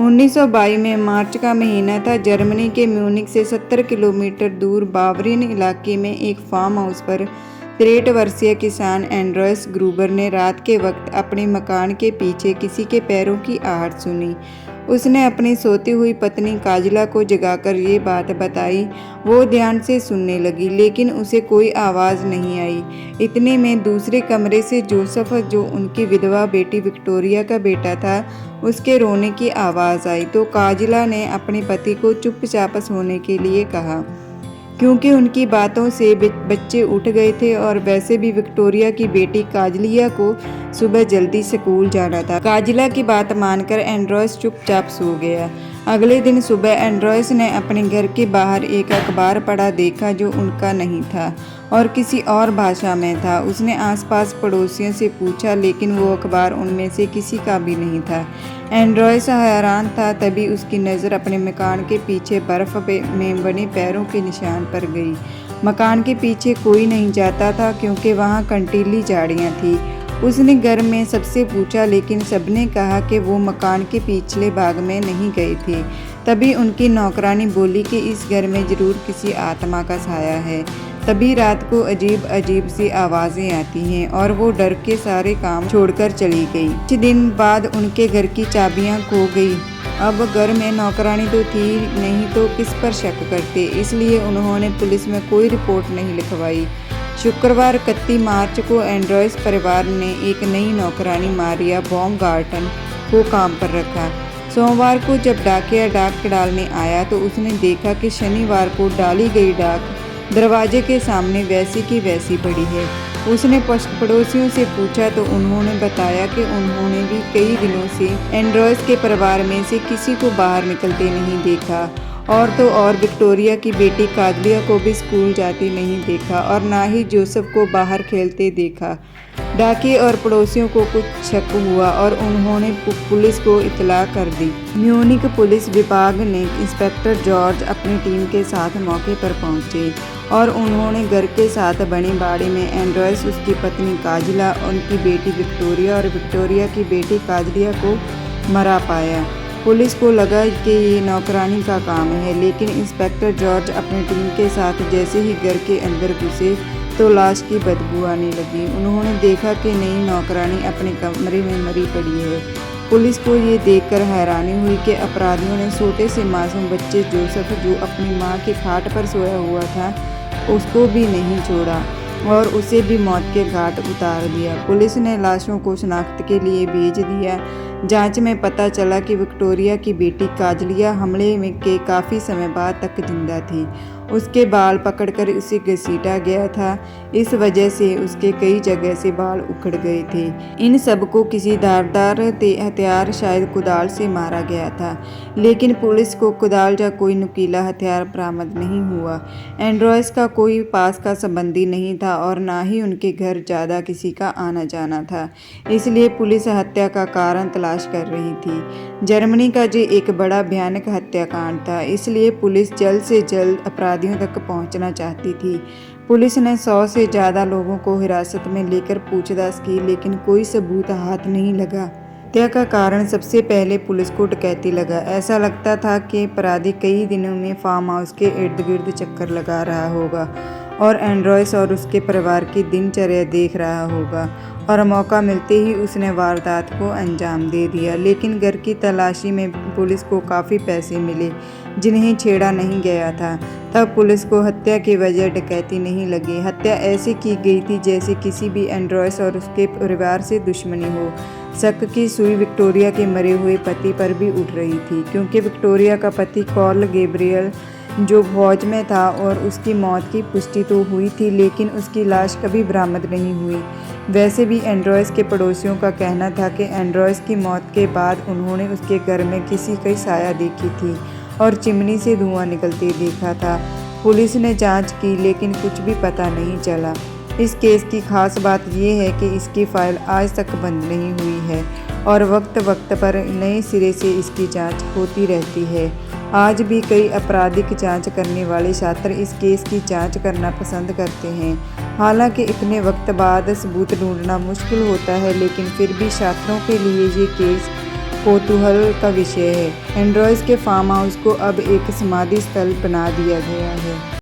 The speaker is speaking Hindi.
1922 में मार्च का महीना था। जर्मनी के म्यूनिख से 70 किलोमीटर दूर बावरिन इलाके में एक फार्म हाउस पर 63 वर्षीय किसान एंड्रोस ग्रूबर ने रात के वक्त अपने मकान के पीछे किसी के पैरों की आहट सुनी। उसने अपनी सोती हुई पत्नी काजला को जगाकर ये बात बताई। वो ध्यान से सुनने लगी, लेकिन उसे कोई आवाज़ नहीं आई। इतने में दूसरे कमरे से जोसेफ, जो उनकी विधवा बेटी विक्टोरिया का बेटा था, उसके रोने की आवाज़ आई। तो काजला ने अपने पति को चुपचाप सोने के लिए कहा, क्योंकि उनकी बातों से बच्चे उठ गए थे और वैसे भी विक्टोरिया की बेटी काजलिया को सुबह जल्दी स्कूल जाना था। काजला की बात मानकर एंड्रोस चुपचाप सो गया। अगले दिन सुबह एंड्रोस ने अपने घर के बाहर एक अखबार पढ़ा देखा, जो उनका नहीं था और किसी और भाषा में था। उसने आसपास पड़ोसियों से पूछा, लेकिन वो अखबार उनमें से किसी का भी नहीं था। एंड्रोस हैरान था। तभी उसकी नज़र अपने मकान के पीछे बर्फ में बने पैरों के निशान पर गई। मकान के पीछे कोई नहीं जाता था, क्योंकि वहाँ कंटीली झाड़ियाँ थी। उसने घर में सबसे पूछा, लेकिन सबने कहा कि वो मकान के पिछले भाग में नहीं गए थे। तभी उनकी नौकरानी बोली कि इस घर में ज़रूर किसी आत्मा का साया है। तभी रात को अजीब अजीब सी आवाज़ें आती हैं और वो डर के सारे काम छोड़कर चली गई। कुछ दिन बाद उनके घर की चाबियां खो गई। अब घर में नौकरानी तो थी नहीं, तो किस पर शक करते, इसलिए उन्होंने पुलिस में कोई रिपोर्ट नहीं लिखवाई। शुक्रवार 31 मार्च को एंड्रोस परिवार ने एक नई नौकरानी मारिया बॉमगार्टन को काम पर रखा। सोमवार को जब डाकिया डाक डालने आया तो उसने देखा कि शनिवार को डाली गई डाक दरवाजे के सामने वैसी की वैसी पड़ी है। उसने पड़ोसियों से पूछा तो उन्होंने बताया कि उन्होंने भी कई दिनों से एंड्रोस के परिवार में से किसी को बाहर निकलते नहीं देखा, और तो और विक्टोरिया की बेटी काजलिया को भी स्कूल जाती नहीं देखा, और ना ही जोसेफ को बाहर खेलते देखा। डाकिये और पड़ोसियों को कुछ शक हुआ और उन्होंने पुलिस को इत्तला कर दी। म्यूनिख पुलिस विभाग ने इंस्पेक्टर जॉर्ज अपनी टीम के साथ मौके पर पहुंचे और उन्होंने घर के साथ बने बाड़े में एंड्रोस, उसकी पत्नी काजला, उनकी बेटी विक्टोरिया और विक्टोरिया की बेटी काजलिया को मरा पाया। पुलिस को लगा कि ये नौकरानी का काम है, लेकिन इंस्पेक्टर जॉर्ज अपनी टीम के साथ जैसे ही घर के अंदर घुसे तो लाश की बदबू आने लगी। उन्होंने देखा कि नई नौकरानी अपने कमरे में मरी पड़ी है। पुलिस को ये देखकर हैरानी हुई कि अपराधियों ने छोटे से मासूम बच्चे जोसेफ, जो अपनी मां की खाट पर सोया हुआ था, उसको भी नहीं छोड़ा और उसे भी मौत के घाट उतार दिया। पुलिस ने लाशों को शनाख्त के लिए भेज दिया। जांच में पता चला कि विक्टोरिया की बेटी काजलिया हमले के काफ़ी समय बाद तक जिंदा थी। उसके बाल पकड़कर उसे घसीटा गया था। इस वजह से उसके कई जगह से बाल उखड़ गए थे। इन सबको किसी धारदार हथियार, शायद कुदाल से मारा गया था, लेकिन पुलिस को कुदाल या कोई नुकीला हथियार बरामद नहीं हुआ। एंड्रोस का कोई पास का संबंधी नहीं था और ना ही उनके घर ज़्यादा किसी का आना जाना था, इसलिए पुलिस हत्या का कारण तलाश कर रही थी। जर्मनी का ये एक बड़ा भयानक हत्याकांड था, इसलिए पुलिस जल्द से जल्द अपराधियों तक पहुंचना चाहती थी। पुलिस ने 100 से ज़्यादा लोगों को हिरासत में लेकर पूछताछ की, लेकिन कोई सबूत हाथ नहीं लगा। हत्या का कारण सबसे पहले पुलिस को डकैती लगा। ऐसा लगता था कि अपराधी कई दिनों में फार्म हाउस के इर्द गिर्द चक्कर लगा रहा होगा और एंड्रोस और उसके परिवार की दिनचर्या देख रहा होगा, और मौका मिलते ही उसने वारदात को अंजाम दे दिया। लेकिन घर की तलाशी में पुलिस को काफ़ी पैसे मिले, जिन्हें छेड़ा नहीं गया था। तब पुलिस को हत्या की वजह डकैती नहीं लगी। हत्या ऐसे की गई थी जैसे किसी भी एंड्रोस और उसके परिवार से दुश्मनी हो। शक की सुई विक्टोरिया के मरे हुए पति पर भी उठ रही थी, क्योंकि विक्टोरिया का पति कार्ल गैब्रियल जो फौज में था, और उसकी मौत की पुष्टि तो हुई थी, लेकिन उसकी लाश कभी बरामद नहीं हुई। वैसे भी एंड्रोस के पड़ोसियों का कहना था कि एंड्रोस की मौत के बाद उन्होंने उसके घर में किसी की साया देखी थी और चिमनी से धुआं निकलते देखा था। पुलिस ने जांच की, लेकिन कुछ भी पता नहीं चला। इस केस की खास बात यह है कि इसकी फाइल आज तक बंद नहीं हुई है और वक्त वक्त पर नए सिरे से इसकी जांच होती रहती है। आज भी कई आपराधिक जांच करने वाले छात्र इस केस की जांच करना पसंद करते हैं। हालांकि इतने वक्त बाद सबूत ढूंढना मुश्किल होता है, लेकिन फिर भी छात्रों के लिए ये केस कौतूहल का विषय है। एंड्रोस के फार्म हाउस को अब एक समाधि स्थल बना दिया गया है।